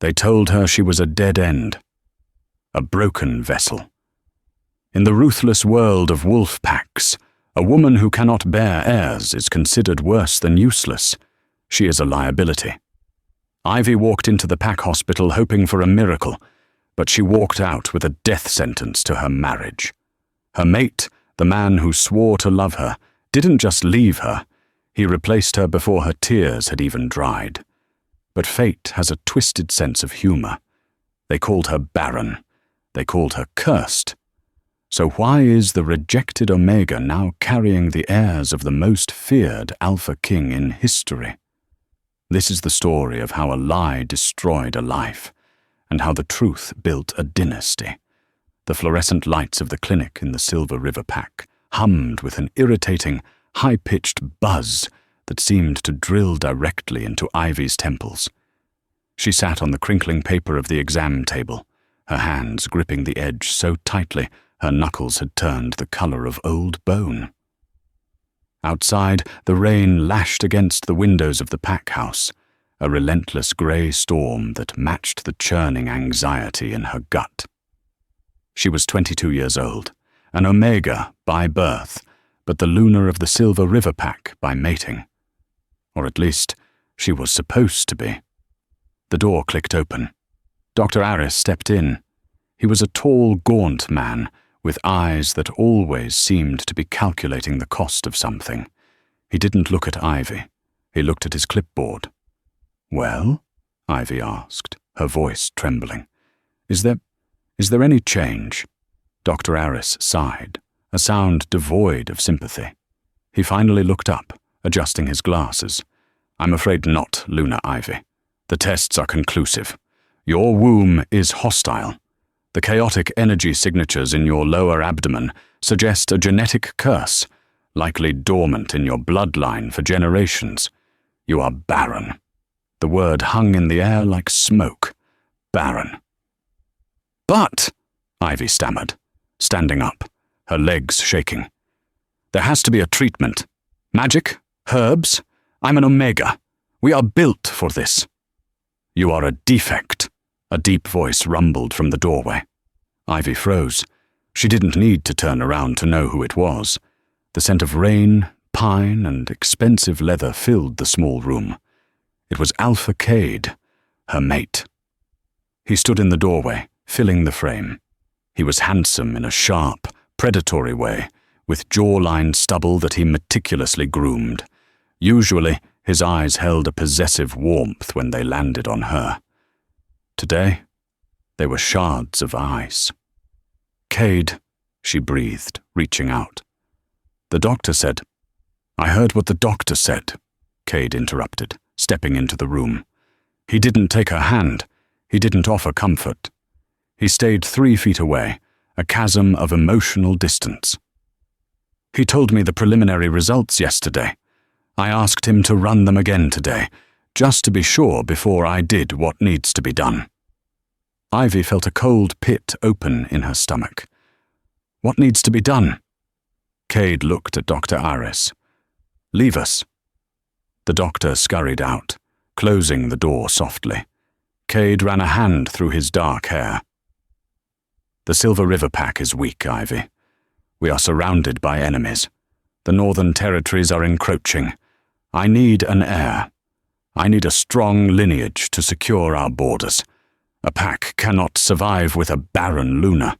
They told her she was a dead end, a broken vessel. In the ruthless world of wolf packs, a woman who cannot bear heirs is considered worse than useless. She is a liability. Ivy walked into the pack hospital hoping for a miracle, but she walked out with a death sentence to her marriage. Her mate, the man who swore to love her, didn't just leave her. He replaced her before her tears had even dried. But fate has a twisted sense of humor. They called her barren. They called her cursed. So why is the rejected Omega now carrying the heirs of the most feared Alpha King in history? This is the story of how a lie destroyed a life, and how the truth built a dynasty. The fluorescent lights of the clinic in the Silver River Pack hummed with an irritating, high-pitched buzz that seemed to drill directly into Ivy's temples. She sat on the crinkling paper of the exam table, her hands gripping the edge so tightly her knuckles had turned the color of old bone. Outside, the rain lashed against the windows of the pack house, a relentless grey storm that matched the churning anxiety in her gut. She was 22 years old, an Omega by birth, but the Lunar of the Silver River Pack by mating. Or at least, she was supposed to be. The door clicked open. Dr. Aris stepped in. He was a tall, gaunt man, with eyes that always seemed to be calculating the cost of something. He didn't look at Ivy. He looked at his clipboard. "Well?" Ivy asked, her voice trembling. Is there any change?" Dr. Aris sighed, a sound devoid of sympathy. He finally looked up, adjusting his glasses. "I'm afraid not, Luna Ivy. The tests are conclusive. Your womb is hostile. The chaotic energy signatures in your lower abdomen suggest a genetic curse, likely dormant in your bloodline for generations. You are barren." The word hung in the air like smoke. Barren. "But," Ivy stammered, standing up, her legs shaking. "There has to be a treatment. Magic? Herbs? I'm an Omega. We are built for this." "You are a defect," a deep voice rumbled from the doorway. Ivy froze. She didn't need to turn around to know who it was. The scent of rain, pine, and expensive leather filled the small room. It was Alpha Cade, her mate. He stood in the doorway, filling the frame. He was handsome in a sharp, predatory way, with jawline stubble that he meticulously groomed. Usually, his eyes held a possessive warmth when they landed on her. Today, they were shards of ice. "Cade," she breathed, reaching out. "The doctor said—" "I heard what the doctor said," Cade interrupted, stepping into the room. He didn't take her hand. He didn't offer comfort. He stayed 3 feet away, a chasm of emotional distance. "He told me the preliminary results yesterday. I asked him to run them again today, just to be sure before I did what needs to be done." Ivy felt a cold pit open in her stomach. "What needs to be done?" Cade looked at Dr. Aris. "Leave us." The doctor scurried out, closing the door softly. Cade ran a hand through his dark hair. "The Silver River Pack is weak, Ivy. We are surrounded by enemies. The Northern Territories are encroaching. I need an heir. I need a strong lineage to secure our borders. A pack cannot survive with a barren Luna."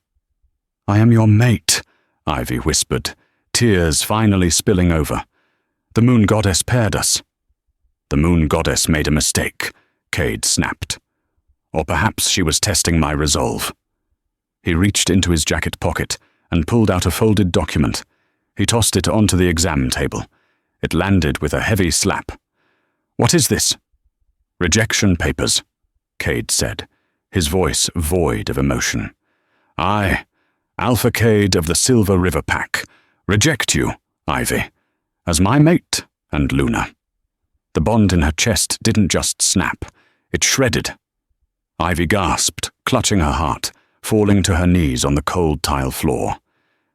"I am your mate," Ivy whispered, tears finally spilling over. "The Moon Goddess paired us." "The Moon Goddess made a mistake," Cade snapped. "Or perhaps she was testing my resolve." He reached into his jacket pocket and pulled out a folded document. He tossed it onto the exam table. It landed with a heavy slap. "What is this?" "Rejection papers," Cade said, his voice void of emotion. "I, Alpha Cade of the Silver River Pack, reject you, Ivy, as my mate and Luna." The bond in her chest didn't just snap, it shredded. Ivy gasped, clutching her heart, falling to her knees on the cold tile floor.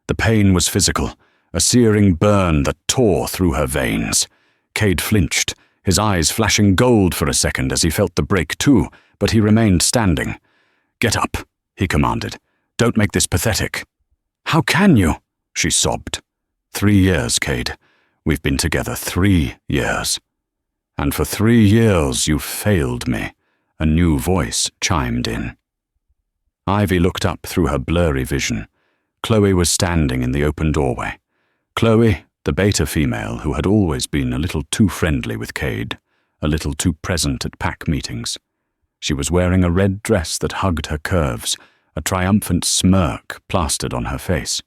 The pain was physical, a searing burn that tore through her veins. Cade flinched, his eyes flashing gold for a second as he felt the break too, but he remained standing. "Get up," he commanded. "Don't make this pathetic." "How can you?" she sobbed. 3 years, Cade. We've been together 3 years. And for 3 years you've failed me," a new voice chimed in. Ivy looked up through her blurry vision. Chloe was standing in the open doorway. Chloe, the beta female who had always been a little too friendly with Cade, a little too present at pack meetings. She was wearing a red dress that hugged her curves, a triumphant smirk plastered on her face.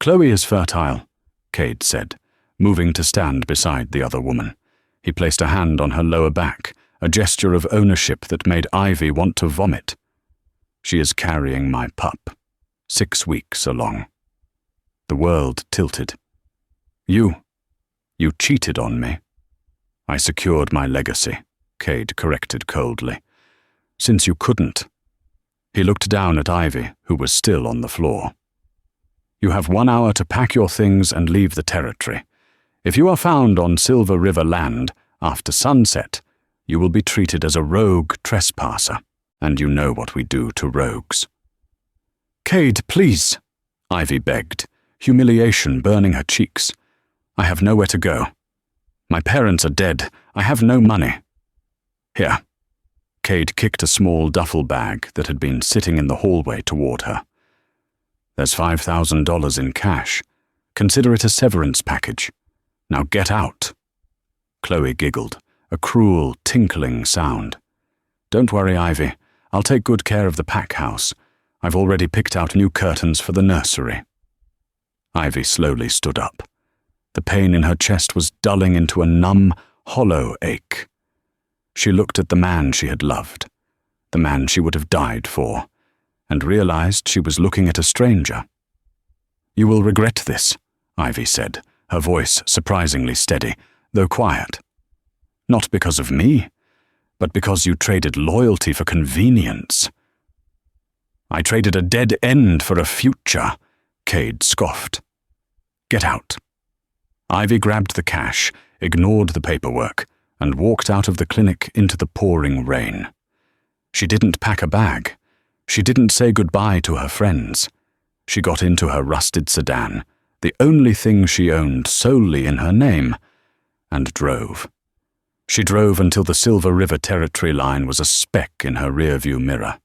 "Chloe is fertile," Cade said, moving to stand beside the other woman. He placed a hand on her lower back, a gesture of ownership that made Ivy want to vomit. "She is carrying my pup, 6 weeks along." The world tilted. You cheated on me." "I secured my legacy," Cade corrected coldly. "Since you couldn't." He looked down at Ivy, who was still on the floor. "You have 1 hour to pack your things and leave the territory. If you are found on Silver River land after sunset, you will be treated as a rogue trespasser, and you know what we do to rogues." "Cade, please," Ivy begged, humiliation burning her cheeks. "I have nowhere to go. My parents are dead. I have no money." "Here." Cade kicked a small duffel bag that had been sitting in the hallway toward her. "There's $5,000 in cash. Consider it a severance package. Now get out." Chloe giggled, a cruel, tinkling sound. "Don't worry, Ivy. I'll take good care of the pack house. I've already picked out new curtains for the nursery." Ivy slowly stood up. The pain in her chest was dulling into a numb, hollow ache. She looked at the man she had loved, the man she would have died for, and realized she was looking at a stranger. "You will regret this," Ivy said, her voice surprisingly steady, though quiet. "Not because of me, but because you traded loyalty for convenience." "I traded a dead end for a future," Cade scoffed. "Get out." Ivy grabbed the cash, ignored the paperwork, and walked out of the clinic into the pouring rain. She didn't pack a bag. She didn't say goodbye to her friends. She got into her rusted sedan, the only thing she owned solely in her name, and drove. She drove until the Silver River Territory line was a speck in her rearview mirror.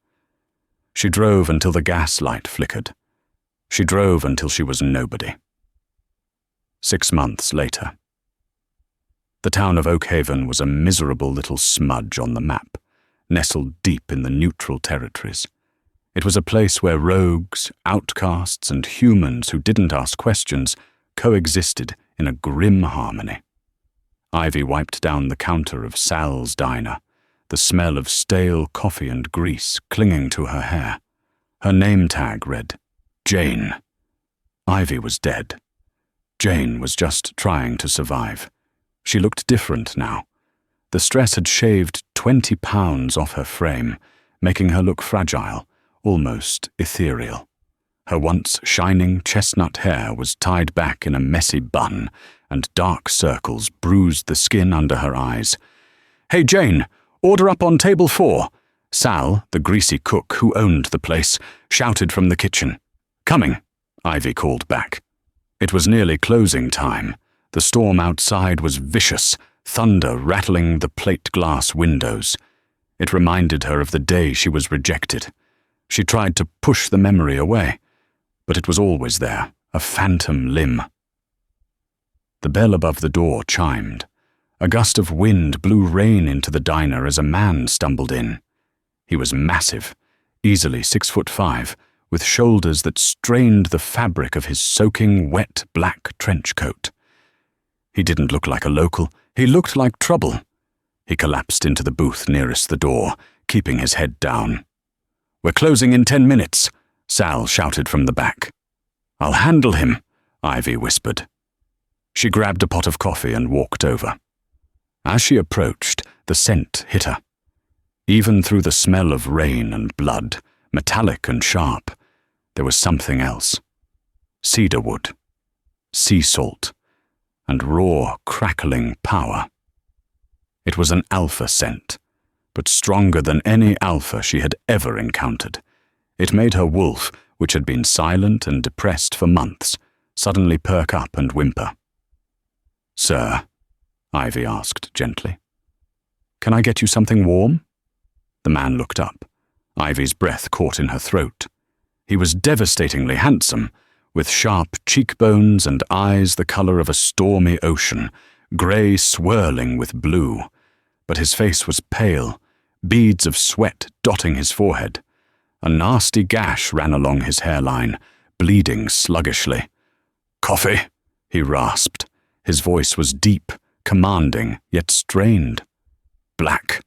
She drove until the gas light flickered. She drove until she was nobody. 6 months later. The town of Oak Haven was a miserable little smudge on the map, nestled deep in the neutral territories. It was a place where rogues, outcasts, and humans who didn't ask questions coexisted in a grim harmony. Ivy wiped down the counter of Sal's diner, the smell of stale coffee and grease clinging to her hair. Her name tag read, Jane. Ivy was dead. Jane was just trying to survive. She looked different now. The stress had shaved 20 pounds off her frame, making her look fragile, almost ethereal. Her once shining chestnut hair was tied back in a messy bun, and dark circles bruised the skin under her eyes. "Hey, Jane, order up on table 4. Sal, the greasy cook who owned the place, shouted from the kitchen. "Coming," Ivy called back. It was nearly closing time. The storm outside was vicious, thunder rattling the plate glass windows. It reminded her of the day she was rejected. She tried to push the memory away, but it was always there, a phantom limb. The bell above the door chimed. A gust of wind blew rain into the diner as a man stumbled in. He was massive, easily 6'5", with shoulders that strained the fabric of his soaking, wet black trench coat. He didn't look like a local. He looked like trouble. He collapsed into the booth nearest the door, keeping his head down. "We're closing in 10 minutes, Sal shouted from the back. "I'll handle him," Ivy whispered. She grabbed a pot of coffee and walked over. As she approached, the scent hit her. Even through the smell of rain and blood, metallic and sharp, there was something else. Cedar wood, sea salt, and raw, crackling power. It was an alpha scent, but stronger than any alpha she had ever encountered. It made her wolf, which had been silent and depressed for months, suddenly perk up and whimper. "Sir," Ivy asked gently, "can I get you something warm?" The man looked up. Ivy's breath caught in her throat. He was devastatingly handsome, with sharp cheekbones and eyes the color of a stormy ocean, grey swirling with blue. But his face was pale, beads of sweat dotting his forehead. A nasty gash ran along his hairline, bleeding sluggishly. "Coffee?" he rasped. His voice was deep, commanding, yet strained. "Black."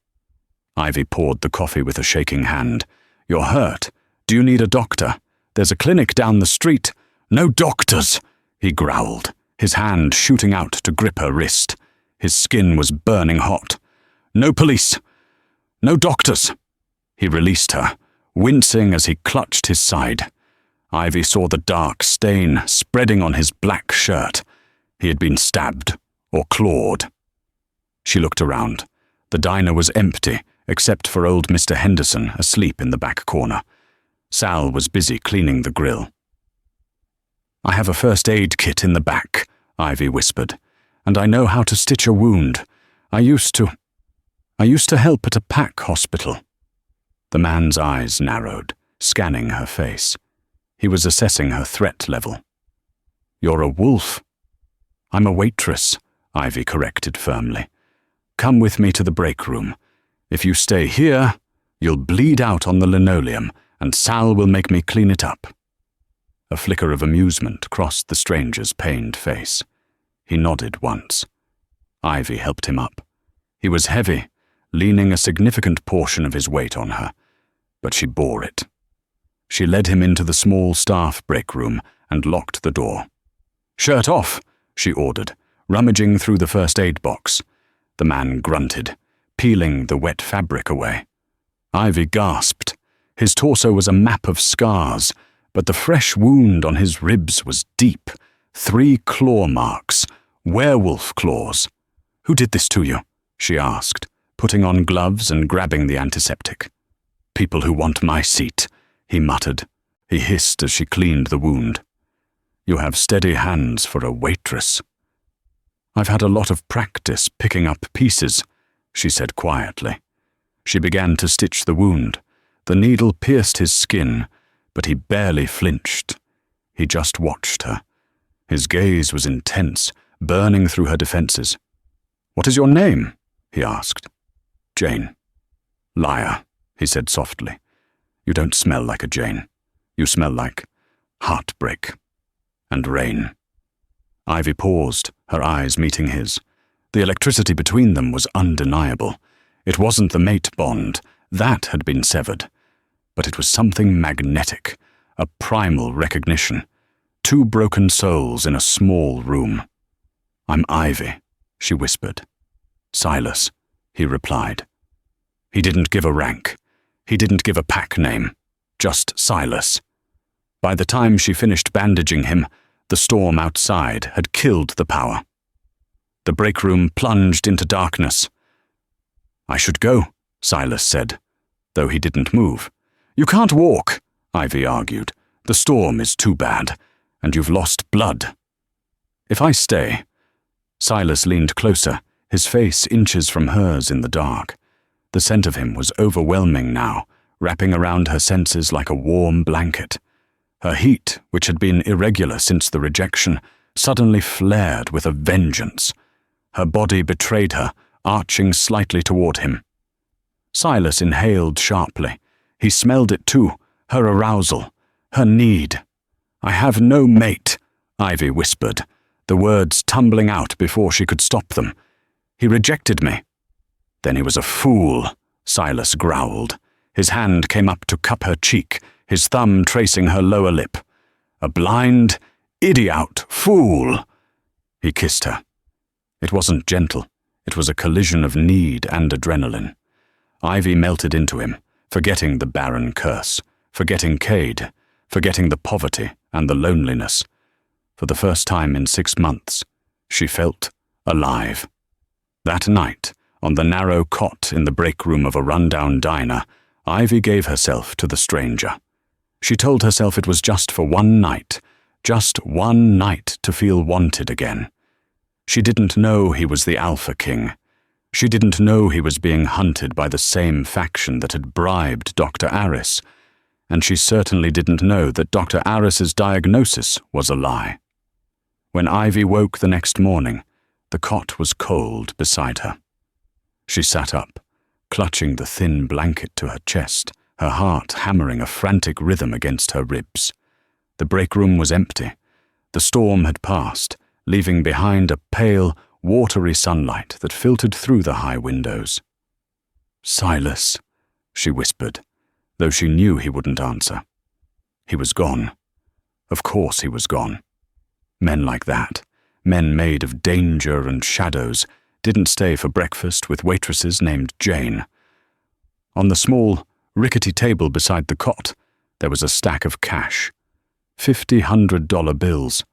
Ivy poured the coffee with a shaking hand. "You're hurt. Do you need a doctor? There's a clinic down the street." "No doctors," he growled, his hand shooting out to grip her wrist. His skin was burning hot. "No police. No doctors." He released her, wincing as he clutched his side. Ivy saw the dark stain spreading on his black shirt. He had been stabbed or clawed. She looked around. The diner was empty, except for old Mr. Henderson asleep in the back corner. Sal was busy cleaning the grill. "I have a first aid kit in the back," Ivy whispered, "and I know how to stitch a wound. I used to help at a pack hospital." The man's eyes narrowed, scanning her face. He was assessing her threat level. "You're a wolf." "I'm a waitress," Ivy corrected firmly. "Come with me to the break room. If you stay here, you'll bleed out on the linoleum, and Sal will make me clean it up." A flicker of amusement crossed the stranger's pained face. He nodded once. Ivy helped him up. He was heavy, leaning a significant portion of his weight on her, but she bore it. She led him into the small staff break room and locked the door. "Shirt off," she ordered, rummaging through the first aid box. The man grunted, peeling the wet fabric away. Ivy gasped. His torso was a map of scars, but the fresh wound on his ribs was deep. 3 claw marks, werewolf claws. "Who did this to you?" she asked, putting on gloves and grabbing the antiseptic. "People who want my seat," he muttered. He hissed as she cleaned the wound. "You have steady hands for a waitress." "I've had a lot of practice picking up pieces," she said quietly. She began to stitch the wound. The needle pierced his skin, but he barely flinched. He just watched her. His gaze was intense, burning through her defenses. "What is your name?" he asked. "Jane." "Liar," he said softly. "You don't smell like a Jane. You smell like heartbreak and rain." Ivy paused, her eyes meeting his. The electricity between them was undeniable. It wasn't the mate bond. That had been severed. But it was something magnetic, a primal recognition. 2 broken souls in a small room. "I'm Ivy," she whispered. "Silas," he replied. He didn't give a rank. He didn't give a pack name. Just Silas. By the time she finished bandaging him, the storm outside had killed the power. The break room plunged into darkness. "I should go," Silas said, though he didn't move. "You can't walk," Ivy argued. "The storm is too bad, and you've lost blood." "If I stay..." Silas leaned closer, his face inches from hers in the dark. The scent of him was overwhelming now, wrapping around her senses like a warm blanket. Her heat, which had been irregular since the rejection, suddenly flared with a vengeance. Her body betrayed her, arching slightly toward him. Silas inhaled sharply. He smelled it too, her arousal, her need. "I have no mate," Ivy whispered, the words tumbling out before she could stop them. "He rejected me." "Then he was a fool," Silas growled. His hand came up to cup her cheek, his thumb tracing her lower lip. "A blind, idiot, fool." He kissed her. It wasn't gentle. It was a collision of need and adrenaline. Ivy melted into him, forgetting the Barren curse, forgetting Cade, forgetting the poverty and the loneliness. For the first time in 6 months, she felt alive. That night, On the narrow cot in the break room of a rundown diner, Ivy gave herself to the stranger. She told herself it was just for one night to feel wanted again. She didn't know he was the Alpha King. She didn't know he was being hunted by the same faction that had bribed Dr. Aris, and she certainly didn't know that Dr. Aris's diagnosis was a lie. When Ivy woke the next morning, the cot was cold beside her. She sat up, clutching the thin blanket to her chest, her heart hammering a frantic rhythm against her ribs. The break room was empty. The storm had passed, leaving behind a pale, watery sunlight that filtered through the high windows. "Silas," she whispered, though she knew he wouldn't answer. He was gone. Of course he was gone. Men like that, men made of danger and shadows, didn't stay for breakfast with waitresses named Jane. On the small, rickety table beside the cot, there was a stack of cash. $50 bills.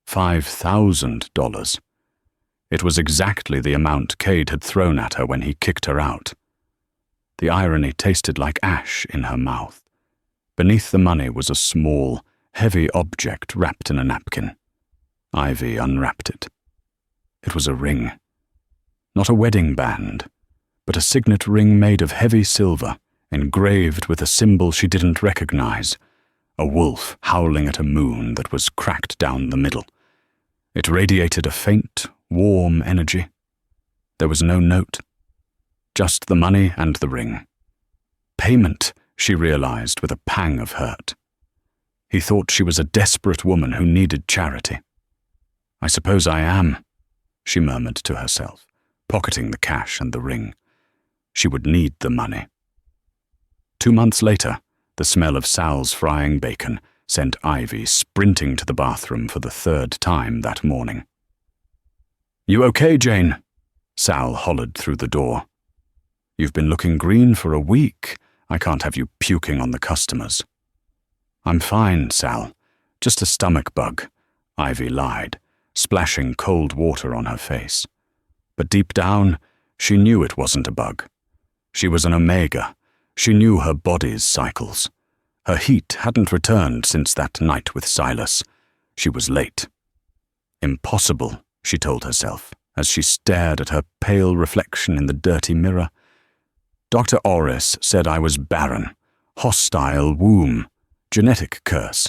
$5,000. It was exactly the amount Cade had thrown at her when he kicked her out. The irony tasted like ash in her mouth. Beneath the money was a small, heavy object wrapped in a napkin. Ivy unwrapped it. It was a ring. Not a wedding band, but a signet ring made of heavy silver, engraved with a symbol she didn't recognize, a wolf howling at a moon that was cracked down the middle. It radiated a faint, warm energy. There was no note. Just the money and the ring. Payment, she realized with a pang of hurt. He thought she was a desperate woman who needed charity. "I suppose I am," she murmured to herself, pocketing the cash and the ring. She would need the money. 2 months later, the smell of Sal's frying bacon sent Ivy sprinting to the bathroom for the 3rd time that morning. "You okay, Jane?" Sal hollered through the door. "You've been looking green for a week. I can't have you puking on the customers." "I'm fine, Sal. Just a stomach bug," Ivy lied, splashing cold water on her face. But deep down, she knew it wasn't a bug. She was an Omega. She knew her body's cycles. Her heat hadn't returned since that night with Silas. She was late. Impossible, she told herself, as she stared at her pale reflection in the dirty mirror. Dr. Orris said I was barren, hostile womb, genetic curse.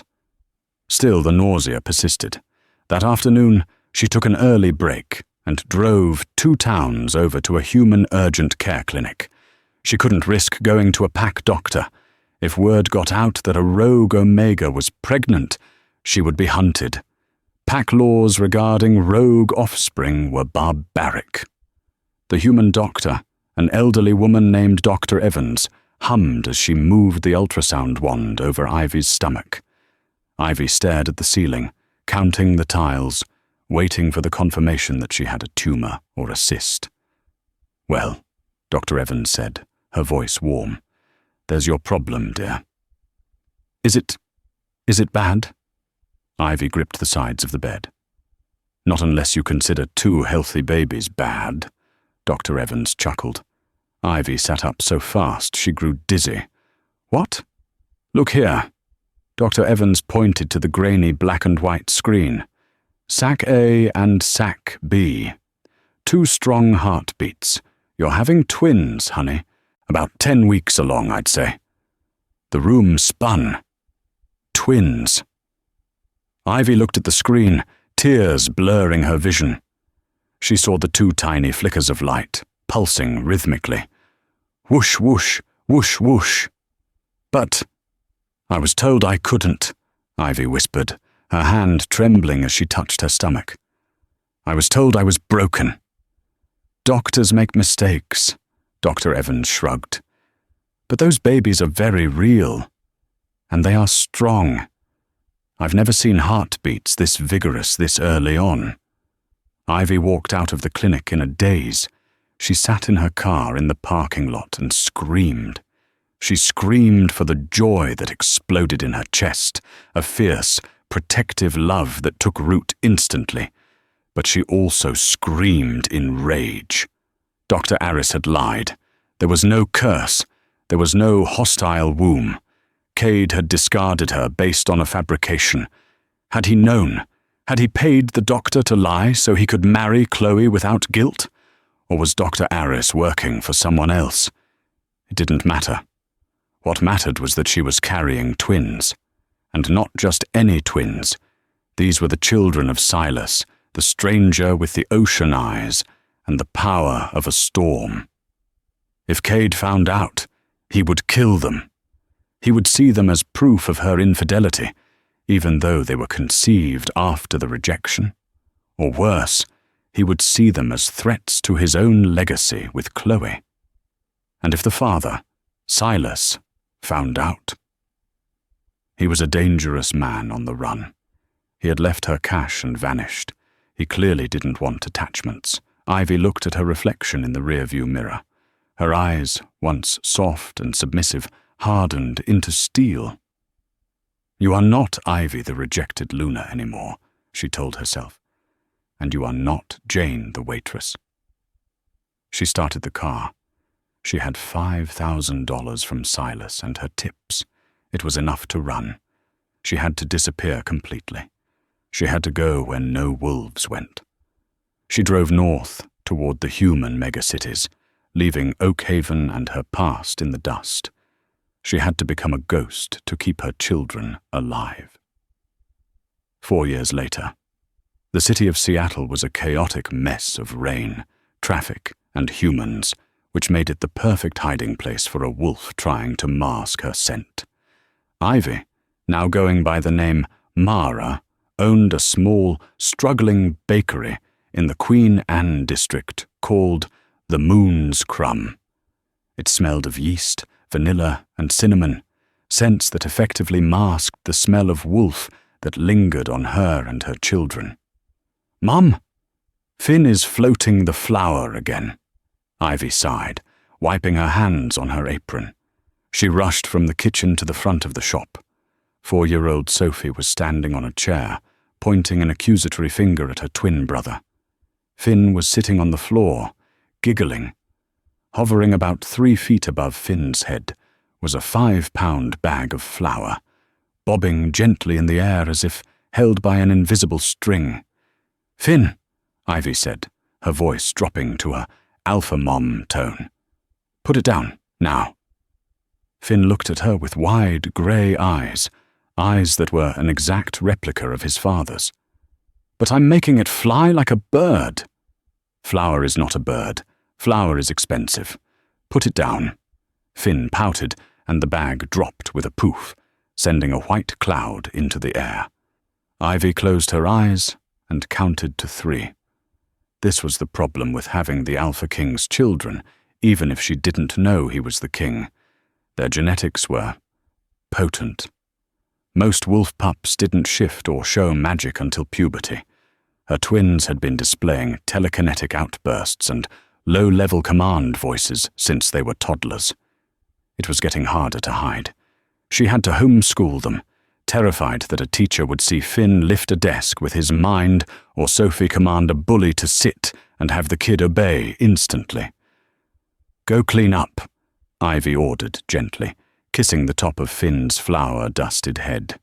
Still, the nausea persisted. That afternoon, she took an early break and drove 2 towns over to a human urgent care clinic. She couldn't risk going to a pack doctor. If word got out that a rogue Omega was pregnant, she would be hunted. Pack laws regarding rogue offspring were barbaric. The human doctor, an elderly woman named Dr. Evans, hummed as she moved the ultrasound wand over Ivy's stomach. Ivy stared at the ceiling, counting the tiles, waiting for the confirmation that she had a tumor or a cyst. "Well," Dr. Evans said, her voice warm, "there's your problem, dear." Is it bad?" Ivy gripped the sides of the bed. "Not unless you consider 2 healthy babies bad," Dr. Evans chuckled. Ivy sat up so fast she grew dizzy. "What?" "Look here." Dr. Evans pointed to the grainy black and white screen. "Sac A and Sac B. 2 strong heartbeats. You're having twins, honey. About 10 weeks along, I'd say." The room spun. Twins. Ivy looked at the screen, tears blurring her vision. She saw the 2 tiny flickers of light, pulsing rhythmically. Whoosh, whoosh, whoosh, whoosh. "But I was told I couldn't," Ivy whispered, her hand trembling as she touched her stomach. "I was told I was broken." "Doctors make mistakes," Dr. Evans shrugged. "But those babies are very real. And they are strong. I've never seen heartbeats this vigorous this early on." Ivy walked out of the clinic in a daze. She sat in her car in the parking lot and screamed. She screamed for the joy that exploded in her chest, a fierce, protective love that took root instantly. But she also screamed in rage. Dr. Aris had lied. There was no curse. There was no hostile womb. Cade had discarded her based on a fabrication. Had he known? Had he paid the doctor to lie so he could marry Chloe without guilt? Or was Dr. Aris working for someone else? It didn't matter. What mattered was that she was carrying twins. And not just any twins. These were the children of Silas, the stranger with the ocean eyes and the power of a storm. If Cade found out, he would kill them. He would see them as proof of her infidelity, even though they were conceived after the rejection. Or worse, he would see them as threats to his own legacy with Chloe. And if the father, Silas, found out? He was a dangerous man on the run. He had left her cash and vanished. He clearly didn't want attachments. Ivy looked at her reflection in the rearview mirror. Her eyes, once soft and submissive, hardened into steel. "You are not Ivy the rejected Luna anymore," she told herself. "And you are not Jane the waitress." She started the car. She had $5,000 from Silas and her tips. It was enough to run. She had to disappear completely. She had to go where no wolves went. She drove north toward the human megacities, leaving Oakhaven and her past in the dust. She had to become a ghost to keep her children alive. 4 years later, the city of Seattle was a chaotic mess of rain, traffic, and humans, which made it the perfect hiding place for a wolf trying to mask her scent. Ivy, now going by the name Mara, owned a small, struggling bakery in the Queen Anne district called the Moon's Crumb. It smelled of yeast, vanilla, and cinnamon, scents that effectively masked the smell of wolf that lingered on her and her children. "Mum, Finn is floating the flour again," Ivy sighed, wiping her hands on her apron. She rushed from the kitchen to the front of the shop. 4-year-old Sophie was standing on a chair, pointing an accusatory finger at her twin brother. Finn was sitting on the floor, giggling. Hovering about 3 feet above Finn's head was a 5-pound bag of flour, bobbing gently in the air as if held by an invisible string. "Finn," Ivy said, her voice dropping to a alpha mom tone. "Put it down, now." Finn looked at her with wide, grey eyes, eyes that were an exact replica of his father's. "But I'm making it fly like a bird." "Flour is not a bird. Flour is expensive. Put it down." Finn pouted, and the bag dropped with a poof, sending a white cloud into the air. Ivy closed her eyes and counted to 3. This was the problem with having the Alpha King's children, even if she didn't know he was the king. Their genetics were potent. Most wolf pups didn't shift or show magic until puberty. Her twins had been displaying telekinetic outbursts and low-level command voices since they were toddlers. It was getting harder to hide. She had to homeschool them, terrified that a teacher would see Finn lift a desk with his mind or Sophie command a bully to sit and have the kid obey instantly. "Go clean up," Ivy ordered gently, kissing the top of Finn's flour-dusted head.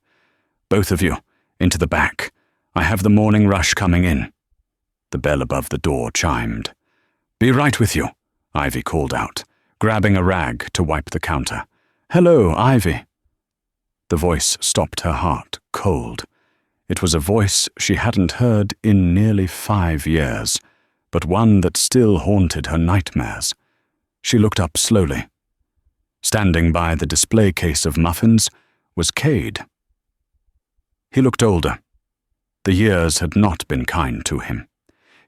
"Both of you, into the back. I have the morning rush coming in." The bell above the door chimed. "Be right with you," Ivy called out, grabbing a rag to wipe the counter. "Hello, Ivy." The voice stopped her heart cold. It was a voice she hadn't heard in nearly 5 years, but one that still haunted her nightmares. She looked up slowly. Standing by the display case of muffins was Cade. He looked older. The years had not been kind to him.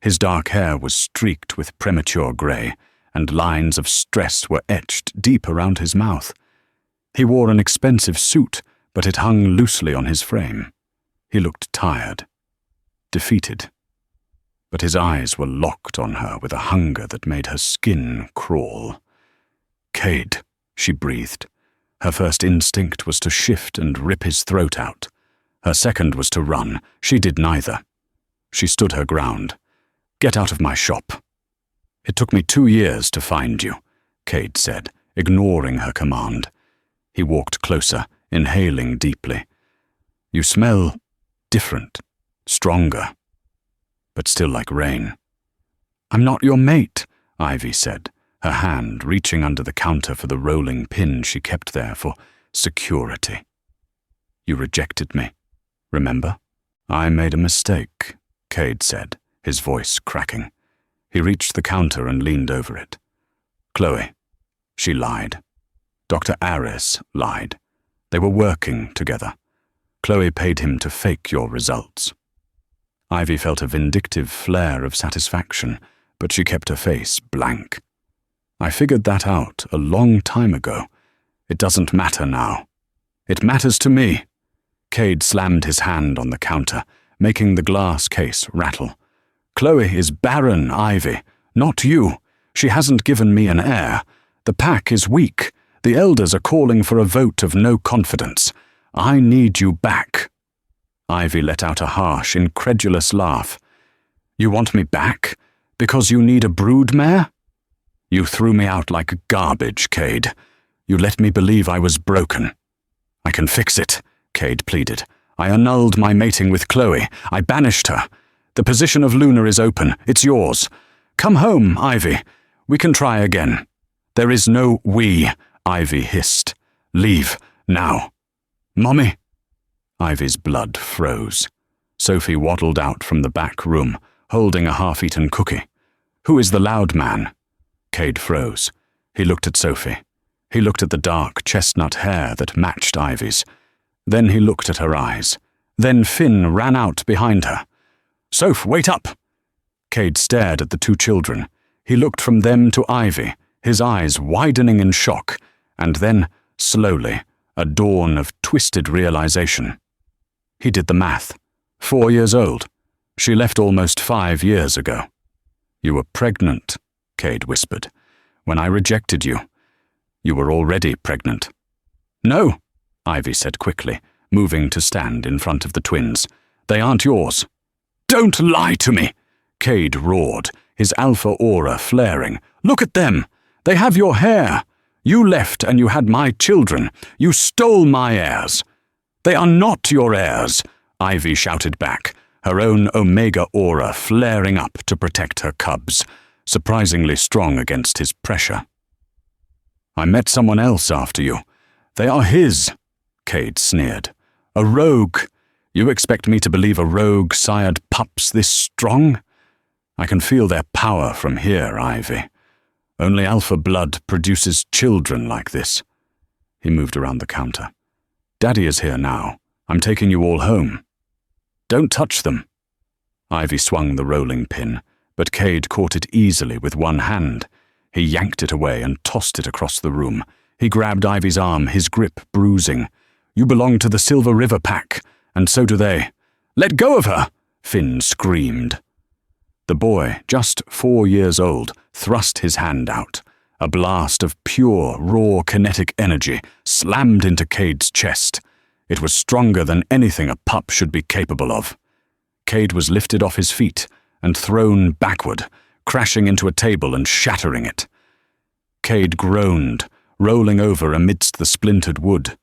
His dark hair was streaked with premature grey, and lines of stress were etched deep around his mouth. He wore an expensive suit, but it hung loosely on his frame. He looked tired, defeated. But his eyes were locked on her with a hunger that made her skin crawl. "Cade," she breathed. Her first instinct was to shift and rip his throat out. Her second was to run. She did neither. She stood her ground. "Get out of my shop." It took me 2 years to find you, Cade said, ignoring her command. He walked closer, inhaling deeply. You smell different, stronger, but still like rain. I'm not your mate, Ivy said, her hand reaching under the counter for the rolling pin she kept there for security. You rejected me, remember? I made a mistake, Cade said, his voice cracking. He reached the counter and leaned over it. Chloe. She lied. Dr. Aris lied. They were working together. Chloe paid him to fake your results. Ivy felt a vindictive flare of satisfaction, but she kept her face blank. I figured that out a long time ago. It doesn't matter now. It matters to me. Cade slammed his hand on the counter, making the glass case rattle. Chloe is Barren, Ivy, not you. She hasn't given me an heir. The pack is weak. The elders are calling for a vote of no confidence. I need you back. Ivy let out a harsh, incredulous laugh. You want me back? Because you need a broodmare? You threw me out like garbage, Cade. You let me believe I was broken. I can fix it, Cade pleaded. I annulled my mating with Chloe. I banished her. The position of Luna is open. It's yours. Come home, Ivy. We can try again. There is no we, Ivy hissed. Leave, now. Mommy? Ivy's blood froze. Sophie waddled out from the back room, holding a half-eaten cookie. Who is the loud man? Cade froze. He looked at Sophie. He looked at the dark chestnut hair that matched Ivy's. Then he looked at her eyes. Then Finn ran out behind her. Soph, wait up! Cade stared at the two children. He looked from them to Ivy, his eyes widening in shock, and then, slowly, a dawn of twisted realization. He did the math. 4 years old. She left almost 5 years ago. You were pregnant, Cade whispered. When I rejected you, you were already pregnant. No, Ivy said quickly, moving to stand in front of the twins. They aren't yours. Don't lie to me, Cade roared, his alpha aura flaring. Look at them. They have your hair. You left and you had my children. You stole my heirs. They are not your heirs, Ivy shouted back, her own Omega aura flaring up to protect her cubs, surprisingly strong against his pressure. I met someone else after you. They are his, Cade sneered. A rogue. You expect me to believe a rogue sired pups this strong? I can feel their power from here, Ivy. Only alpha blood produces children like this. He moved around the counter. Daddy is here now. I'm taking you all home. Don't touch them. Ivy swung the rolling pin, but Cade caught it easily with one hand. He yanked it away and tossed it across the room. He grabbed Ivy's arm, his grip bruising. You belong to the Silver River Pack, and so do they. Let go of her, Finn screamed. The boy, just 4 years old, thrust his hand out. A blast of pure, raw kinetic energy slammed into Cade's chest. It was stronger than anything a pup should be capable of. Cade was lifted off his feet and thrown backward, crashing into a table and shattering it. Cade groaned, rolling over amidst the splintered wood.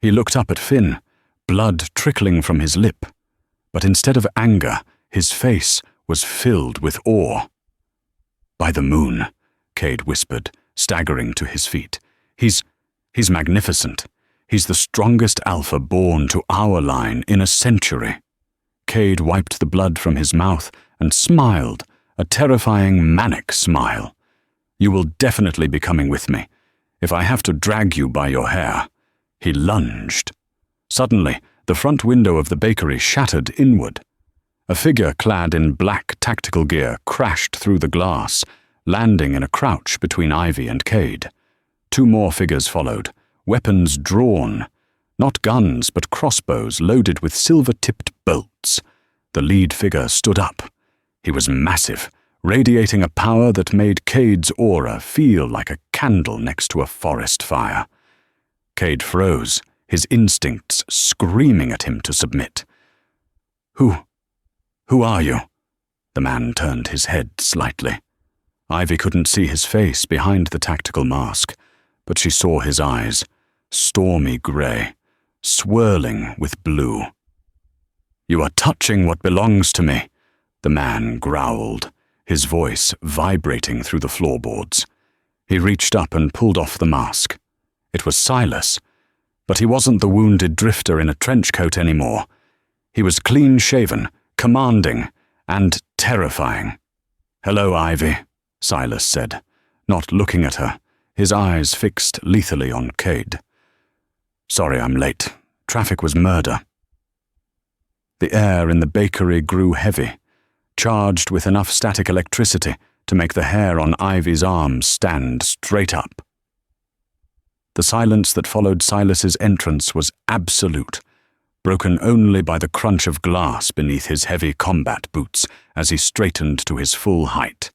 He looked up at Finn, blood trickling from his lip. But instead of anger, his face was filled with awe. By the moon, Cade whispered, staggering to his feet. He's magnificent. He's the strongest alpha born to our line in a century. Cade wiped the blood from his mouth and smiled, a terrifying manic smile. You will definitely be coming with me, if I have to drag you by your hair. He lunged. Suddenly, the front window of the bakery shattered inward. A figure clad in black tactical gear crashed through the glass, landing in a crouch between Ivy and Cade. 2 more figures followed, weapons drawn. Not guns, but crossbows loaded with silver-tipped bolts. The lead figure stood up. He was massive, radiating a power that made Cade's aura feel like a candle next to a forest fire. Cade froze, his instincts screaming at him to submit. Who are you? The man turned his head slightly. Ivy couldn't see his face behind the tactical mask, but she saw his eyes, stormy grey, swirling with blue. "You are touching what belongs to me," the man growled, his voice vibrating through the floorboards. He reached up and pulled off the mask. It was Silas, but he wasn't the wounded drifter in a trench coat anymore. He was clean-shaven, commanding, and terrifying. "Hello, Ivy," Silas said, not looking at her, his eyes fixed lethally on Cade. "Sorry I'm late. Traffic was murder." The air in the bakery grew heavy, charged with enough static electricity to make the hair on Ivy's arms stand straight up. The silence that followed Silas's entrance was absolute, broken only by the crunch of glass beneath his heavy combat boots as he straightened to his full height.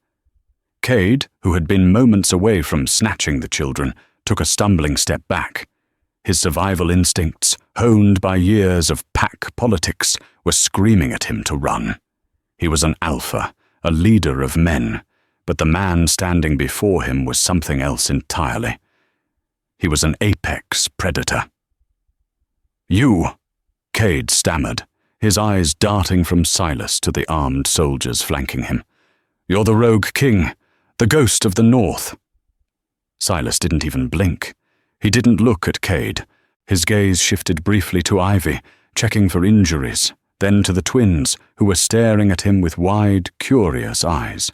Cade, who had been moments away from snatching the children, took a stumbling step back. His survival instincts, honed by years of pack politics, were screaming at him to run. He was an alpha, a leader of men, but the man standing before him was something else entirely. He was an apex predator. "You," Cade stammered, his eyes darting from Silas to the armed soldiers flanking him. "You're the rogue king, the ghost of the North." Silas didn't even blink. He didn't look at Cade. His gaze shifted briefly to Ivy, checking for injuries, then to the twins, who were staring at him with wide, curious eyes.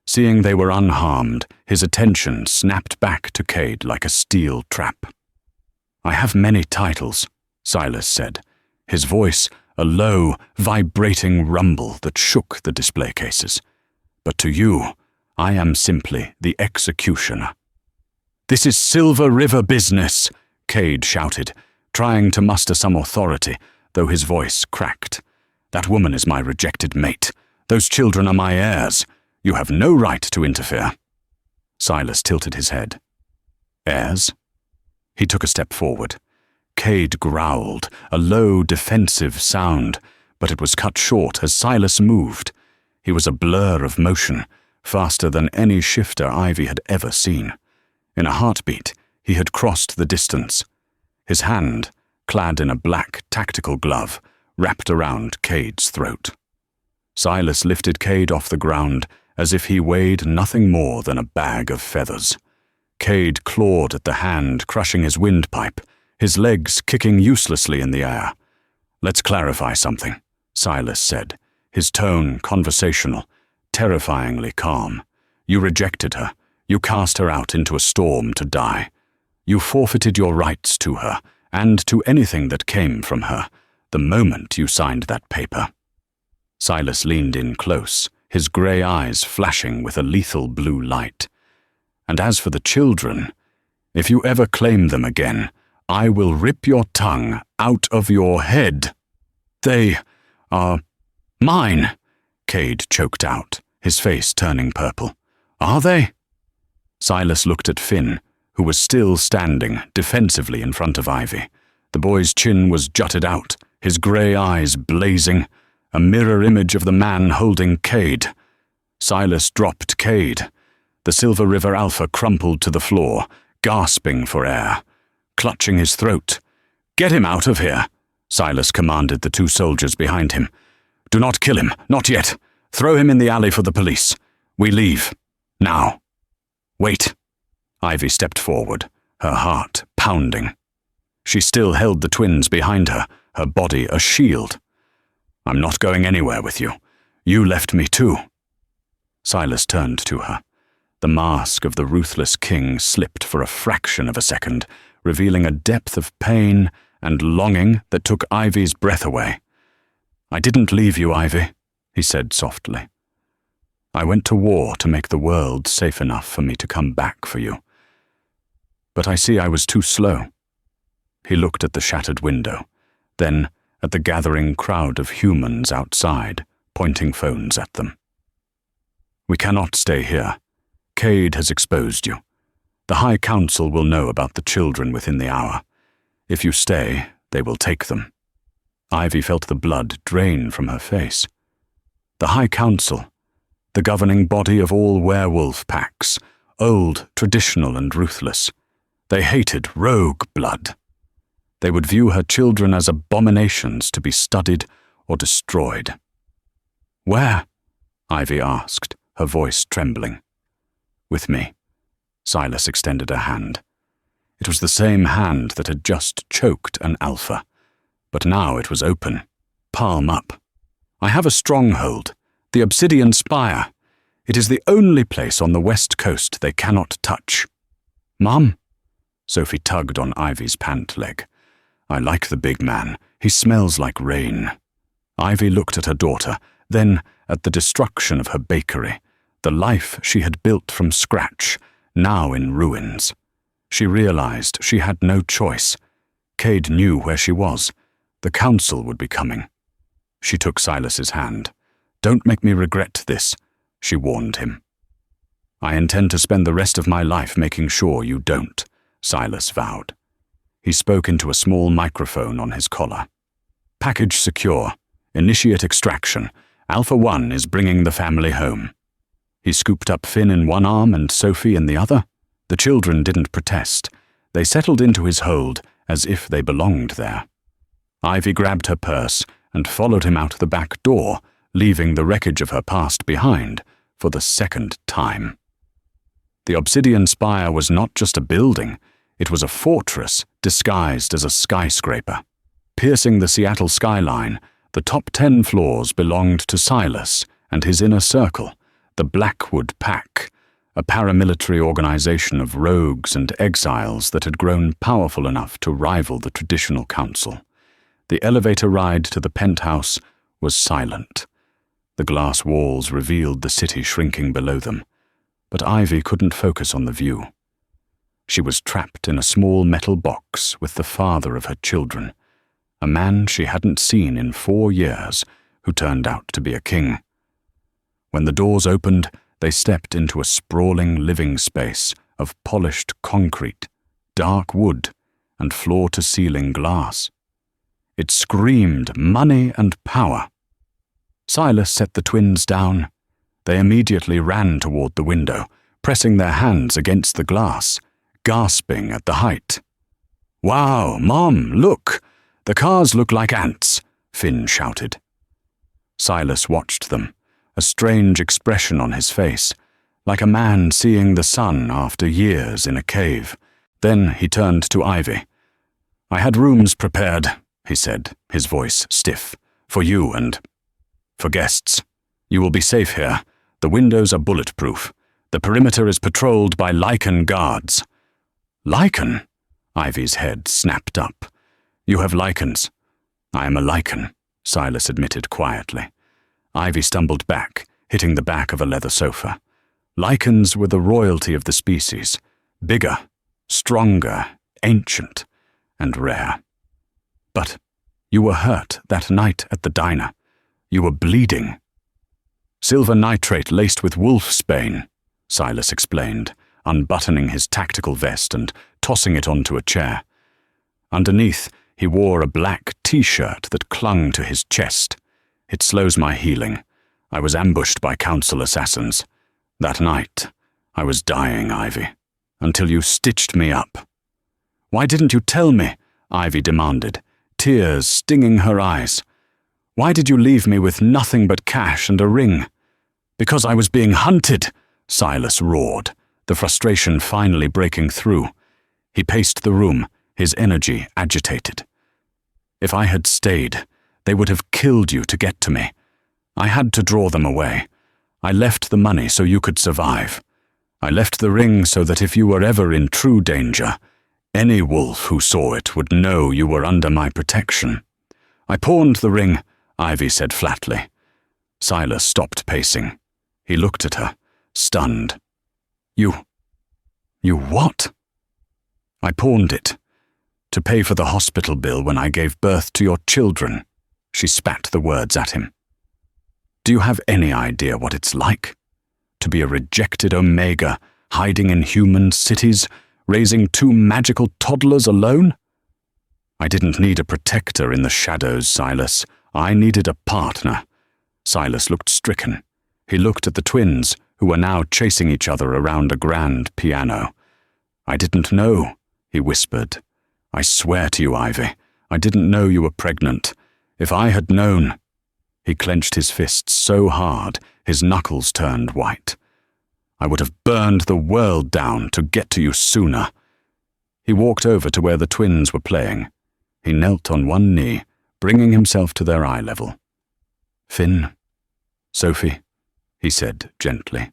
Seeing they were unharmed, his attention snapped back to Cade like a steel trap. "I have many titles," Silas said, his voice a low, vibrating rumble that shook the display cases. "But to you, I am simply the executioner." "This is Silver River business," Cade shouted, trying to muster some authority, though his voice cracked. "That woman is my rejected mate. Those children are my heirs. You have no right to interfere." Silas tilted his head. "Heirs?" He took a step forward. Cade growled, a low, defensive sound, but it was cut short as Silas moved. He was a blur of motion, faster than any shifter Ivy had ever seen. In a heartbeat, he had crossed the distance. His hand, clad in a black tactical glove, wrapped around Cade's throat. Silas lifted Cade off the ground as if he weighed nothing more than a bag of feathers. Cade clawed at the hand, crushing his windpipe, his legs kicking uselessly in the air. "Let's clarify something," Silas said, his tone conversational, terrifyingly calm. "You rejected her. You cast her out into a storm to die. You forfeited your rights to her, and to anything that came from her, the moment you signed that paper." Silas leaned in close, his grey eyes flashing with a lethal blue light. "And as for the children, if you ever claim them again, I will rip your tongue out of your head. They are mine," Cade choked out, his face turning purple. "Are they?" Silas looked at Finn, who was still standing defensively in front of Ivy. The boy's chin was jutted out, his grey eyes blazing, a mirror image of the man holding Cade. Silas dropped Cade. The Silver River Alpha crumpled to the floor, gasping for air, clutching his throat. "Get him out of here," Silas commanded the two soldiers behind him. "Do not kill him, not yet. Throw him in the alley for the police. We leave. Now." "Wait." Ivy stepped forward, her heart pounding. She still held the twins behind her, her body a shield. "I'm not going anywhere with you. You left me too." Silas turned to her. The mask of the ruthless king slipped for a fraction of a second, revealing a depth of pain and longing that took Ivy's breath away. "I didn't leave you, Ivy," he said softly. "I went to war to make the world safe enough for me to come back for you. But I see I was too slow." He looked at the shattered window, then at the gathering crowd of humans outside, pointing phones at them. "We cannot stay here. Cade has exposed you. The High Council will know about the children within the hour. If you stay, they will take them." Ivy felt the blood drain from her face. The High Council, the governing body of all werewolf packs, old, traditional, and ruthless. They hated rogue blood. They would view her children as abominations to be studied or destroyed. "Where?" Ivy asked, her voice trembling. "With me." Silas extended a hand. It was the same hand that had just choked an alpha, but now it was open, palm up. "I have a stronghold, the Obsidian Spire. It is the only place on the west coast they cannot touch." "Mum?" Sophie tugged on Ivy's pant leg. "I like the big man. He smells like rain." Ivy looked at her daughter, then at the destruction of her bakery, the life she had built from scratch, now in ruins. She realized she had no choice. Cade knew where she was. The council would be coming. She took Silas's hand. "Don't make me regret this," she warned him. "I intend to spend the rest of my life making sure you don't," Silas vowed. He spoke into a small microphone on his collar. "Package secure. Initiate extraction. Alpha 1 is bringing the family home." He scooped up Finn in one arm and Sophie in the other. The children didn't protest. They settled into his hold as if they belonged there. Ivy grabbed her purse and followed him out the back door, leaving the wreckage of her past behind for the second time. The Obsidian Spire was not just a building, it was a fortress disguised as a skyscraper. Piercing the Seattle skyline, the top 10 floors belonged to Silas and his inner circle, the Blackwood Pack, a paramilitary organization of rogues and exiles that had grown powerful enough to rival the traditional council. The elevator ride to the penthouse was silent. The glass walls revealed the city shrinking below them, but Ivy couldn't focus on the view. She was trapped in a small metal box with the father of her children, a man she hadn't seen in 4 years, who turned out to be a king. When the doors opened, they stepped into a sprawling living space of polished concrete, dark wood, and floor-to-ceiling glass. It screamed money and power. Silas set the twins down. They immediately ran toward the window, pressing their hands against the glass, gasping at the height. "Wow, Mom, look! The cars look like ants," Finn shouted. Silas watched them, a strange expression on his face, like a man seeing the sun after years in a cave. Then he turned to Ivy. "I had rooms prepared," he said, his voice stiff, "for you and for guests. You will be safe here. The windows are bulletproof. The perimeter is patrolled by lichen guards." "Lichen?" Ivy's head snapped up. "You have lichens." "I am a lichen," Silas admitted quietly. Ivy stumbled back, hitting the back of a leather sofa. Lichens were the royalty of the species, bigger, stronger, ancient, and rare. "But you were hurt that night at the diner. You were bleeding." "Silver nitrate laced with wolfsbane," Silas explained, unbuttoning his tactical vest and tossing it onto a chair. Underneath, he wore a black T-shirt that clung to his chest. "It slows my healing. I was ambushed by council assassins. That night, I was dying, Ivy, until you stitched me up." "Why didn't you tell me?" Ivy demanded, tears stinging her eyes. "Why did you leave me with nothing but cash and a ring?" "Because I was being hunted," Silas roared, the frustration finally breaking through. He paced the room, his energy agitated. "If I had stayed, they would have killed you to get to me. I had to draw them away. I left the money so you could survive. I left the ring so that if you were ever in true danger, any wolf who saw it would know you were under my protection. I pawned the ring," Ivy said flatly. Silas stopped pacing. He looked at her, stunned. You what?" "I pawned it. To pay for the hospital bill when I gave birth to your children." She spat the words at him. "Do you have any idea what it's like? To be a rejected Omega, hiding in human cities, raising 2 magical toddlers alone? I didn't need a protector in the shadows, Silas. I needed a partner." Silas looked stricken. He looked at the twins, who were now chasing each other around a grand piano. "I didn't know," he whispered. "I swear to you, Ivy, I didn't know you were pregnant. If I had known—" He clenched his fists so hard, his knuckles turned white. "I would have burned the world down to get to you sooner." He walked over to where the twins were playing. He knelt on one knee, bringing himself to their eye level. "Finn, Sophie," he said gently.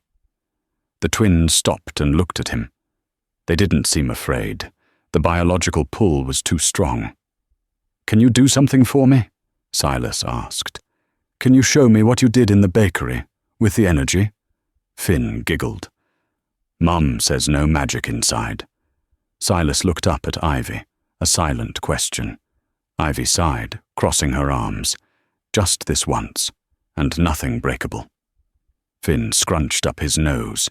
The twins stopped and looked at him. They didn't seem afraid. The biological pull was too strong. "Can you do something for me?" Silas asked. "Can you show me what you did in the bakery, with the energy?" Finn giggled. "Mum says no magic inside." Silas looked up at Ivy, a silent question. Ivy sighed, crossing her arms. "Just this once, and nothing breakable." Finn scrunched up his nose.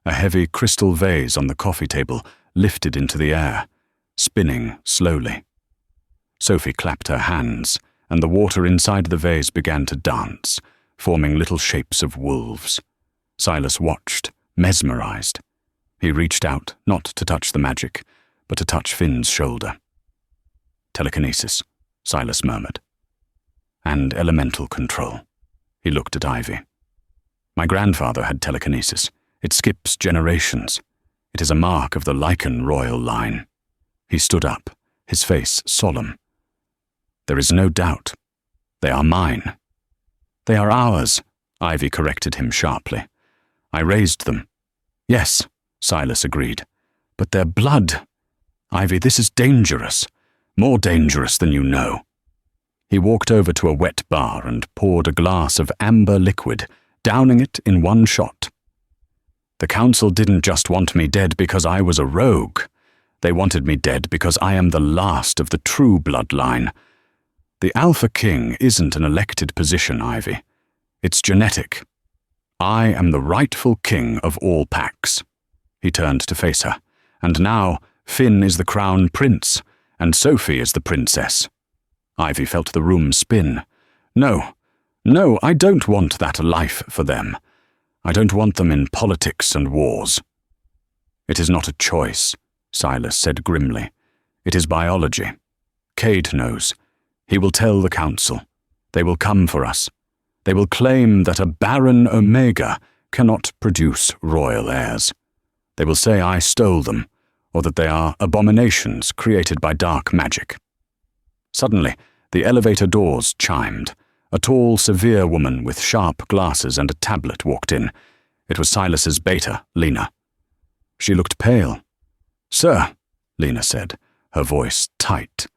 A heavy crystal vase on the coffee table lifted into the air, spinning slowly. Sophie clapped her hands, and the water inside the vase began to dance, forming little shapes of wolves. Silas watched, mesmerized. He reached out, not to touch the magic, but to touch Finn's shoulder. "Telekinesis," Silas murmured. "And elemental control." He looked at Ivy. "My grandfather had telekinesis. It skips generations. It is a mark of the Lycan royal line." He stood up, his face solemn. "There is no doubt. They are mine." "They are ours," Ivy corrected him sharply. "I raised them." "Yes," Silas agreed. "But their blood. Ivy, this is dangerous. More dangerous than you know." He walked over to a wet bar and poured a glass of amber liquid, downing it in one shot. "The council didn't just want me dead because I was a rogue. They wanted me dead because I am the last of the true bloodline. The Alpha King isn't an elected position, Ivy. It's genetic. I am the rightful king of all packs." He turned to face her. "And now Finn is the crown prince, and Sophie is the princess." Ivy felt the room spin. No, I don't want that life for them. I don't want them in politics and wars." "It is not a choice," Silas said grimly. "It is biology. Cade knows. He will tell the council. They will come for us. They will claim that a Barren Omega cannot produce royal heirs. They will say I stole them, or that they are abominations created by dark magic." Suddenly, the elevator doors chimed. A tall, severe woman with sharp glasses and a tablet walked in. It was Silas's beta, Lena. She looked pale. "Sir," Lena said, her voice tight.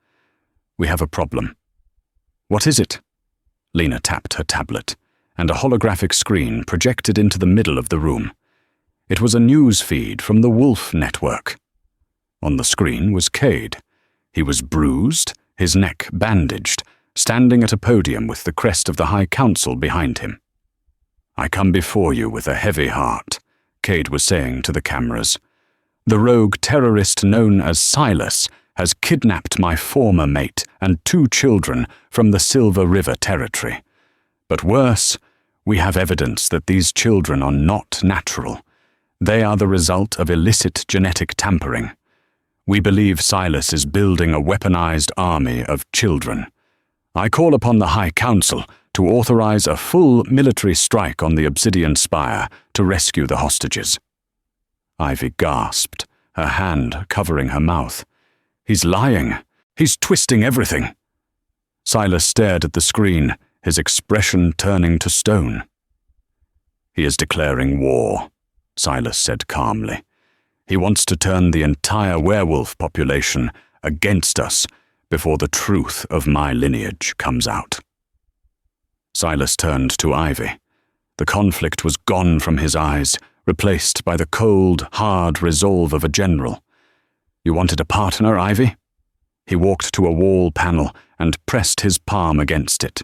"We have a problem." "What is it?" Lena tapped her tablet, and a holographic screen projected into the middle of the room. It was a news feed from the Wolf Network. On the screen was Cade. He was bruised, his neck bandaged, standing at a podium with the crest of the High Council behind him. "I come before you with a heavy heart," Cade was saying to the cameras. "The rogue terrorist known as Silas has kidnapped my former mate and 2 children from the Silver River territory. But worse, we have evidence that these children are not natural. They are the result of illicit genetic tampering. We believe Silas is building a weaponized army of children. I call upon the High Council to authorize a full military strike on the Obsidian Spire to rescue the hostages." Ivy gasped, her hand covering her mouth. "He's lying. He's twisting everything." Silas stared at the screen, his expression turning to stone. "He is declaring war," Silas said calmly. "He wants to turn the entire werewolf population against us before the truth of my lineage comes out." Silas turned to Ivy. The conflict was gone from his eyes, replaced by the cold, hard resolve of a general. "You wanted a partner, Ivy?" He walked to a wall panel and pressed his palm against it.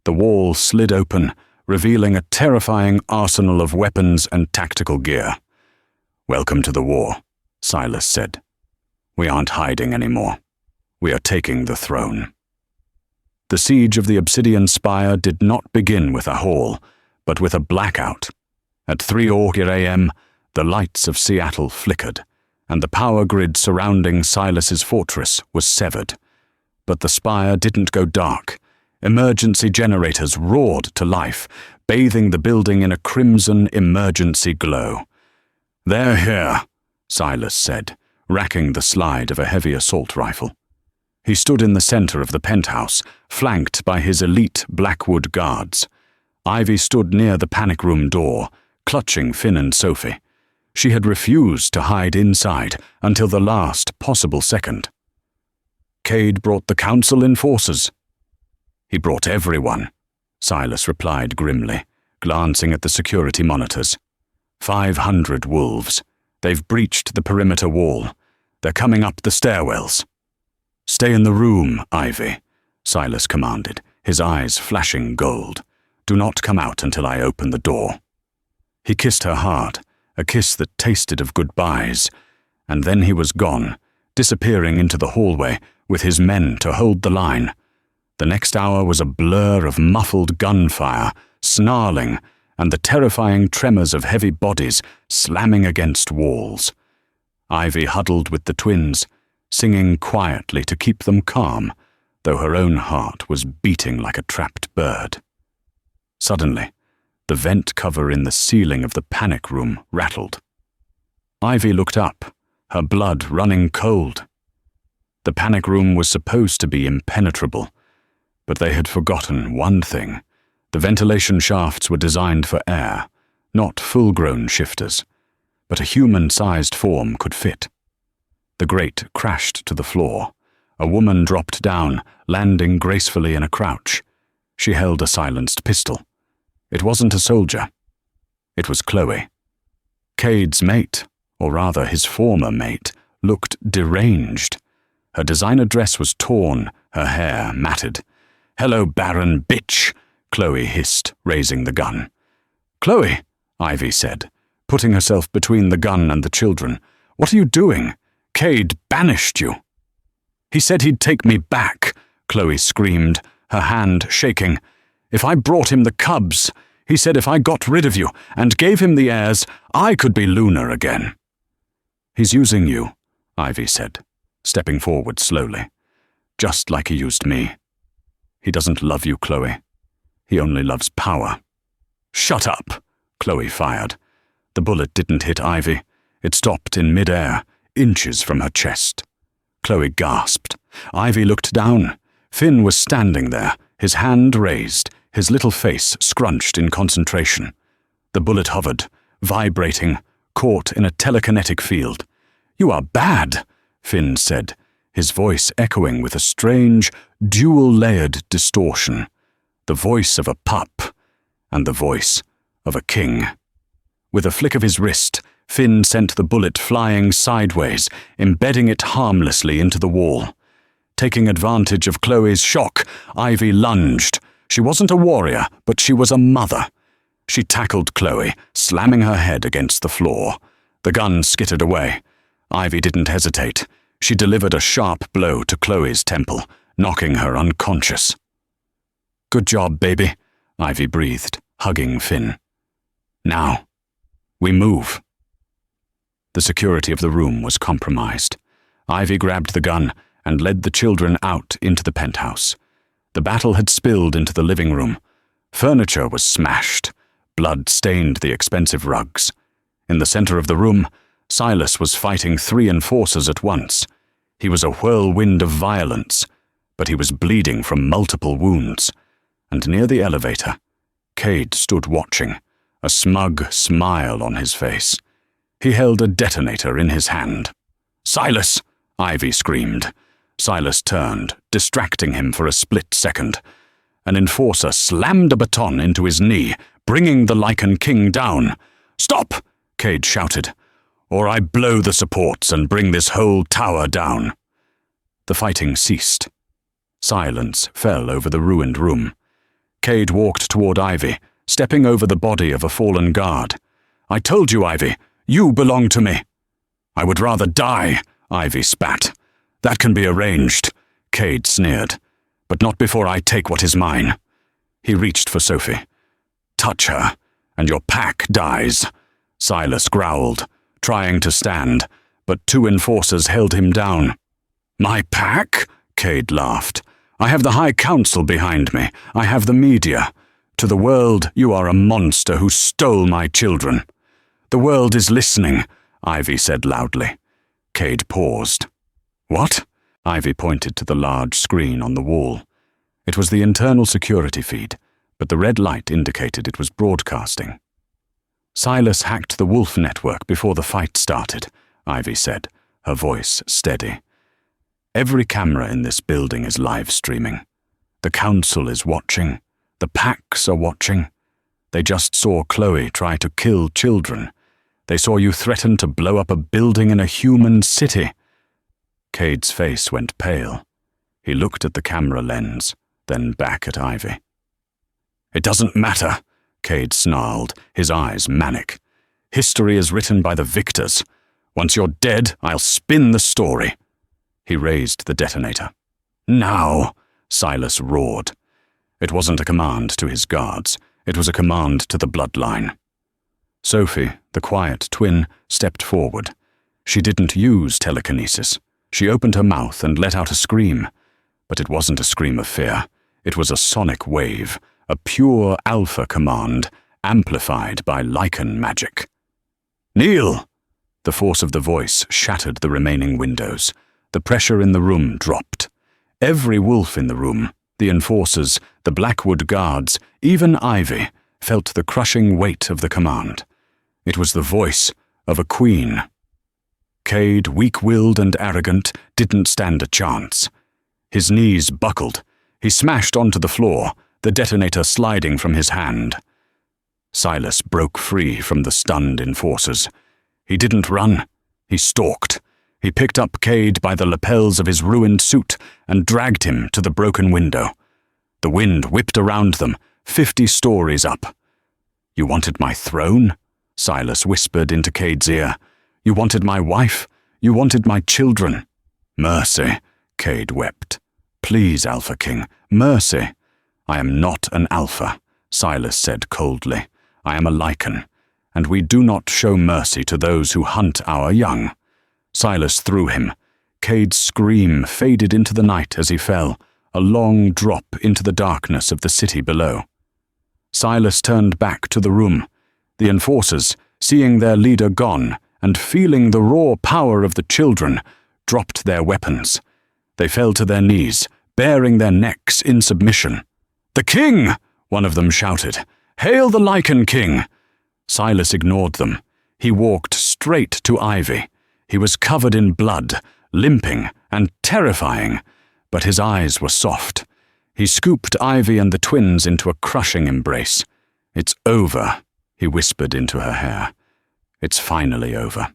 The wall slid open, revealing a terrifying arsenal of weapons and tactical gear. "Welcome to the war," Silas said. "We aren't hiding anymore. We are taking the throne." The siege of the Obsidian Spire did not begin with a hall, but with a blackout. At 3:00 a.m., the lights of Seattle flickered, and the power grid surrounding Silas's fortress was severed. But the spire didn't go dark. Emergency generators roared to life, bathing the building in a crimson emergency glow. "They're here," Silas said, racking the slide of a heavy assault rifle. He stood in the center of the penthouse, flanked by his elite Blackwood guards. Ivy stood near the panic room door, clutching Finn and Sophie. She had refused to hide inside until the last possible second. "Cade brought the council in forces." "He brought everyone," Silas replied grimly, glancing at the security monitors. 500 wolves. They've breached the perimeter wall. They're coming up the stairwells. "Stay in the room, Ivy," Silas commanded, his eyes flashing gold. "Do not come out until I open the door." He kissed her hard, a kiss that tasted of goodbyes, and then he was gone, disappearing into the hallway with his men to hold the line. The next hour was a blur of muffled gunfire, snarling, and the terrifying tremors of heavy bodies slamming against walls. Ivy huddled with the twins, singing quietly to keep them calm, though her own heart was beating like a trapped bird. Suddenly, the vent cover in the ceiling of the panic room rattled. Ivy looked up, her blood running cold. The panic room was supposed to be impenetrable, but they had forgotten one thing. The ventilation shafts were designed for air, not full-grown shifters, but a human-sized form could fit. The grate crashed to the floor. A woman dropped down, landing gracefully in a crouch. She held a silenced pistol. It wasn't a soldier. It was Chloe. Cade's mate, or rather his former mate, looked deranged. Her designer dress was torn, her hair matted. "Hello, Barren, bitch," Chloe hissed, raising the gun. "Chloe," Ivy said, putting herself between the gun and the children. "What are you doing? Cade banished you." "He said he'd take me back," Chloe screamed, her hand shaking. "If I brought him the cubs, he said if I got rid of you and gave him the heirs, I could be Luna again." "He's using you," Ivy said, stepping forward slowly, "just like he used me. He doesn't love you, Chloe. He only loves power." "Shut up," Chloe fired. The bullet didn't hit Ivy. It stopped in mid-air, inches from her chest. Chloe gasped. Ivy looked down. Finn was standing there, his hand raised, his little face scrunched in concentration. The bullet hovered, vibrating, caught in a telekinetic field. "You are bad," Finn said, his voice echoing with a strange, dual-layered distortion. The voice of a pup, and the voice of a king. With a flick of his wrist, Finn sent the bullet flying sideways, embedding it harmlessly into the wall. Taking advantage of Chloe's shock, Ivy lunged. She wasn't a warrior, but she was a mother. She tackled Chloe, slamming her head against the floor. The gun skittered away. Ivy didn't hesitate. She delivered a sharp blow to Chloe's temple, knocking her unconscious. "Good job, baby," Ivy breathed, hugging Finn. "Now, we move." The security of the room was compromised. Ivy grabbed the gun and led the children out into the penthouse. The battle had spilled into the living room. Furniture was smashed. Blood stained the expensive rugs. In the center of the room, Silas was fighting 3 enforcers at once. He was a whirlwind of violence, but he was bleeding from multiple wounds. And near the elevator, Cade stood watching, a smug smile on his face. He held a detonator in his hand. "Silas!" Ivy screamed. Silas turned, distracting him for a split second. An enforcer slammed a baton into his knee, bringing the Lycan King down. "Stop!" Cade shouted, "or I blow the supports and bring this whole tower down." The fighting ceased. Silence fell over the ruined room. Cade walked toward Ivy, stepping over the body of a fallen guard. "I told you, Ivy, you belong to me." "I would rather die," Ivy spat. "That can be arranged," Cade sneered, "but not before I take what is mine." He reached for Sophie. touch her, and your pack dies," Silas growled, trying to stand, but 2 enforcers held him down. "My pack?" Cade laughed. "I have the High Council behind me. I have the media. To the world, you are a monster who stole my children." "The world is listening," Ivy said loudly. Cade paused. "What?" Ivy pointed to the large screen on the wall. It was the internal security feed, but the red light indicated it was broadcasting. "Silas hacked the Wolf network before the fight started," Ivy said, her voice steady. "Every camera in this building is live streaming. The Council is watching. The packs are watching. They just saw Chloe try to kill children. They saw you threaten to blow up a building in a human city." Cade's face went pale. He looked at the camera lens, then back at Ivy. "It doesn't matter," Cade snarled, his eyes manic. "History is written by the victors. Once you're dead, I'll spin the story." He raised the detonator. "Now," Silas roared. It wasn't a command to his guards. It was a command to the bloodline. Sophie, the quiet twin, stepped forward. She didn't use telekinesis. She opened her mouth and let out a scream. But it wasn't a scream of fear. It was a sonic wave, a pure alpha command, amplified by lichen magic. "Kneel!" The force of the voice shattered the remaining windows. The pressure in the room dropped. Every wolf in the room, the enforcers, the Blackwood guards, even Ivy, felt the crushing weight of the command. It was the voice of a queen. Cade, weak-willed and arrogant, didn't stand a chance. His knees buckled. He smashed onto the floor, the detonator sliding from his hand. Silas broke free from the stunned enforcers. He didn't run. He stalked. He picked up Cade by the lapels of his ruined suit and dragged him to the broken window. The wind whipped around them, 50 stories up. "You wanted my throne?" Silas whispered into Cade's ear. "You wanted my wife? You wanted my children?" "Mercy," Cade wept. "Please, Alpha King, mercy." "I am not an alpha," Silas said coldly. "I am a lichen, and we do not show mercy to those who hunt our young." Silas threw him. Cade's scream faded into the night as he fell, a long drop into the darkness of the city below. Silas turned back to the room. The enforcers, seeing their leader gone and feeling the raw power of the children, dropped their weapons. They fell to their knees, baring their necks in submission. "The king!" one of them shouted. "Hail the Lichen King!" Silas ignored them. He walked straight to Ivy. He was covered in blood, limping and terrifying, but his eyes were soft. He scooped Ivy and the twins into a crushing embrace. "It's over," he whispered into her hair. "It's finally over."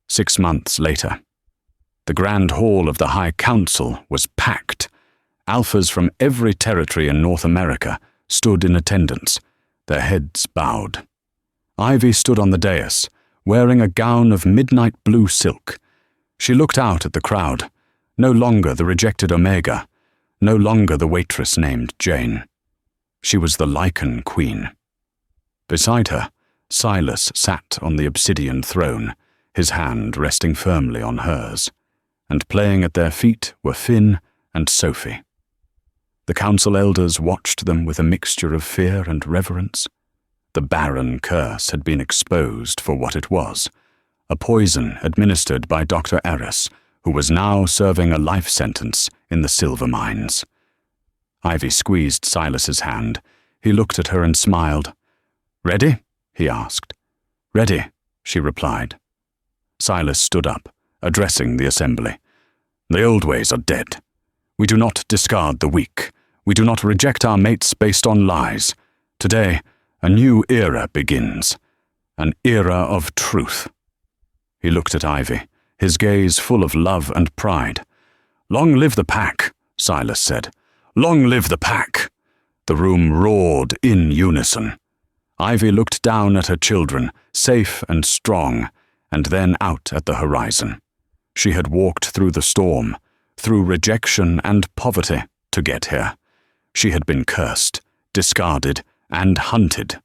6 months later, the Grand Hall of the High Council was packed. Alphas from every territory in North America stood in attendance, their heads bowed. Ivy stood on the dais, wearing a gown of midnight blue silk. She looked out at the crowd, no longer the rejected Omega, no longer the waitress named Jane. She was the Lichen Queen. Beside her, Silas sat on the obsidian throne, his hand resting firmly on hers, and playing at their feet were Finn and Sophie. The council elders watched them with a mixture of fear and reverence. The Barren curse had been exposed for what it was, a poison administered by Dr. Eris, who was now serving a life sentence in the silver mines. Ivy squeezed Silas's hand. He looked at her and smiled. "Ready?" he asked. "Ready," she replied. Silas stood up, addressing the assembly. "The old ways are dead. We do not discard the weak. We do not reject our mates based on lies. Today, a new era begins, an era of truth." He looked at Ivy, his gaze full of love and pride. "Long live the pack," Silas said. "Long live the pack." The room roared in unison. Ivy looked down at her children, safe and strong, and then out at the horizon. She had walked through the storm, through rejection and poverty to get here. She had been cursed, discarded, and hunted.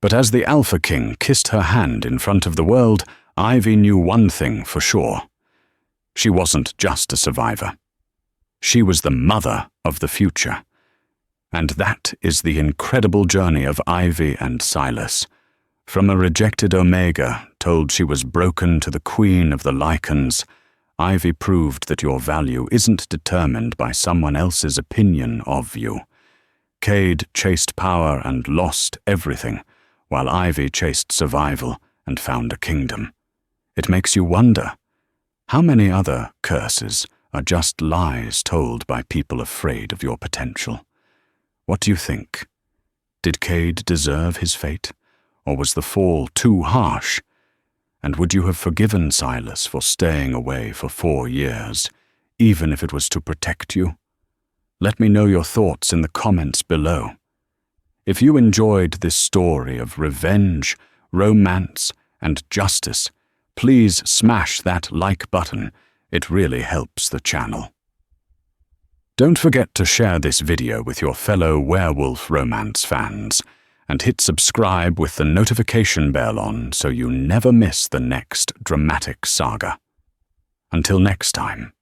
But as the Alpha King kissed her hand in front of the world, Ivy knew one thing for sure. She wasn't just a survivor. She was the mother of the future. And that is the incredible journey of Ivy and Silas. From a rejected Omega, told she was broken to the queen of the Lycans, Ivy proved that your value isn't determined by someone else's opinion of you. Cade chased power and lost everything, while Ivy chased survival and found a kingdom. It makes you wonder, how many other curses are just lies told by people afraid of your potential? What do you think? Did Cade deserve his fate, or was the fall too harsh? And would you have forgiven Silas for staying away for 4 years, even if it was to protect you? Let me know your thoughts in the comments below. If you enjoyed this story of revenge, romance, and justice, please smash that like button. It really helps the channel. Don't forget to share this video with your fellow werewolf romance fans, and hit subscribe with the notification bell on so you never miss the next dramatic saga. Until next time.